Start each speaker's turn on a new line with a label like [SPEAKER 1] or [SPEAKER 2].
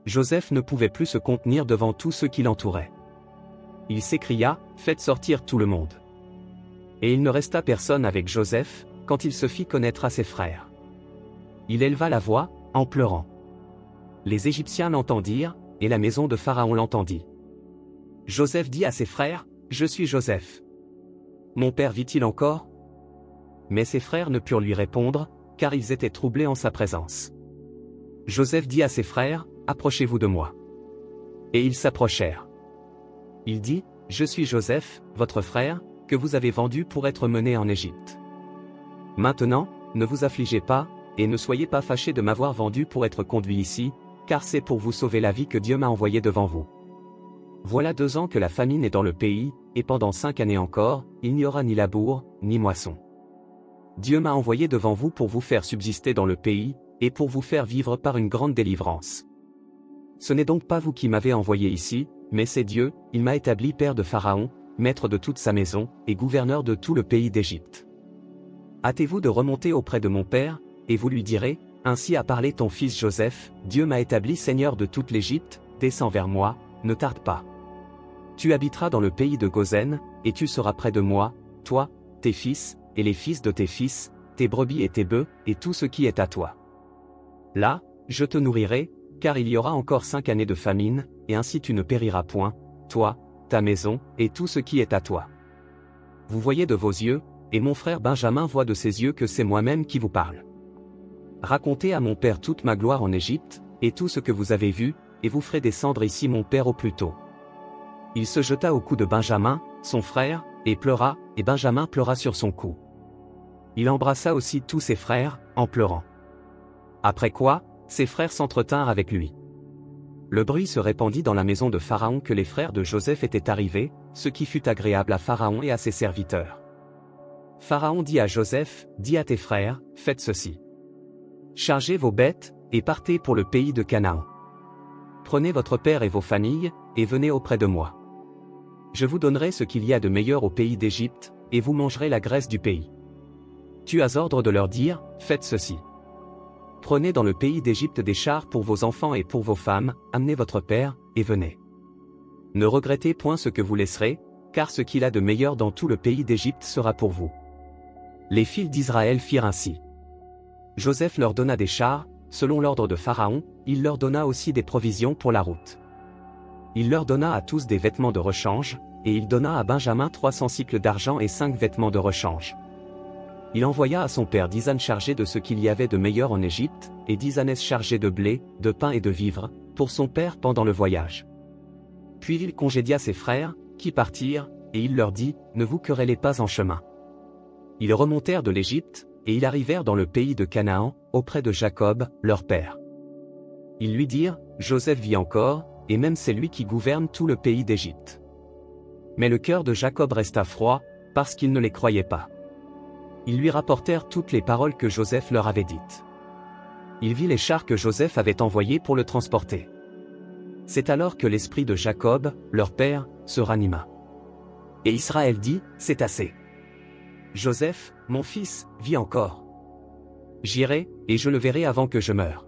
[SPEAKER 1] Joseph ne pouvait plus se contenir devant tous ceux qui l'entouraient. Il s'écria, « Faites sortir tout le monde. » Et il ne resta personne avec Joseph, quand il se fit connaître à ses frères. Il éleva la voix, en pleurant. Les Égyptiens l'entendirent, et la maison de Pharaon l'entendit. Joseph dit à ses frères, « Je suis Joseph. Mon père vit-il encore ?» Mais ses frères ne purent lui répondre, car ils étaient troublés en sa présence. Joseph dit à ses frères, « Approchez-vous de moi. » Et ils s'approchèrent. Il dit, « Je suis Joseph, votre frère, que vous avez vendu pour être mené en Égypte. Maintenant, ne vous affligez pas, et ne soyez pas fâchés de m'avoir vendu pour être conduit ici, car c'est pour vous sauver la vie que Dieu m'a envoyé devant vous. Voilà 2 ans que la famine est dans le pays, et pendant 5 années encore, il n'y aura ni labour, ni moisson. Dieu m'a envoyé devant vous pour vous faire subsister dans le pays, et pour vous faire vivre par une grande délivrance. Ce n'est donc pas vous qui m'avez envoyé ici, mais c'est Dieu, il m'a établi père de Pharaon, maître de toute sa maison, et gouverneur de tout le pays d'Égypte. Hâtez-vous de remonter auprès de mon père, et vous lui direz, ainsi a parlé ton fils Joseph, Dieu m'a établi seigneur de toute l'Égypte, descends vers moi, ne tarde pas. Tu habiteras dans le pays de Goshen, et tu seras près de moi, toi, tes fils, et les fils de tes fils, tes brebis et tes bœufs, et tout ce qui est à toi. Là, je te nourrirai, car il y aura encore 5 années de famine, et ainsi tu ne périras point, toi, ta maison, et tout ce qui est à toi. Vous voyez de vos yeux, et mon frère Benjamin voit de ses yeux que c'est moi-même qui vous parle. Racontez à mon père toute ma gloire en Égypte, et tout ce que vous avez vu, et vous ferez descendre ici mon père au plus tôt. Il se jeta au cou de Benjamin, son frère, et pleura, et Benjamin pleura sur son cou. Il embrassa aussi tous ses frères, en pleurant. Après quoi, ses frères s'entretinrent avec lui. Le bruit se répandit dans la maison de Pharaon que les frères de Joseph étaient arrivés, ce qui fut agréable à Pharaon et à ses serviteurs. Pharaon dit à Joseph, « Dis à tes frères, faites ceci. Chargez vos bêtes, et partez pour le pays de Canaan. Prenez votre père et vos familles, et venez auprès de moi. Je vous donnerai ce qu'il y a de meilleur au pays d'Égypte, et vous mangerez la graisse du pays. Tu as ordre de leur dire, faites ceci. Prenez dans le pays d'Égypte des chars pour vos enfants et pour vos femmes, amenez votre père, et venez. Ne regrettez point ce que vous laisserez, car ce qu'il a de meilleur dans tout le pays d'Égypte sera pour vous. » Les fils d'Israël firent ainsi. Joseph leur donna des chars, selon l'ordre de Pharaon, il leur donna aussi des provisions pour la route. Il leur donna à tous des vêtements de rechange, et il donna à Benjamin 300 cycles d'argent et 5 vêtements de rechange. Il envoya à son père 10 ânes chargés de ce qu'il y avait de meilleur en Égypte, et 10 ânes chargés de blé, de pain et de vivres, pour son père pendant le voyage. Puis il congédia ses frères, qui partirent, et il leur dit, ne vous querellez pas en chemin. Ils remontèrent de l'Égypte, et ils arrivèrent dans le pays de Canaan, auprès de Jacob, leur père. Ils lui dirent, Joseph vit encore, et même c'est lui qui gouverne tout le pays d'Égypte. Mais le cœur de Jacob resta froid, parce qu'il ne les croyait pas. Ils lui rapportèrent toutes les paroles que Joseph leur avait dites. Il vit les chars que Joseph avait envoyés pour le transporter. C'est alors que l'esprit de Jacob, leur père, se ranima. Et Israël dit, c'est assez. Joseph, mon fils, vit encore. J'irai, et je le verrai avant que je meure.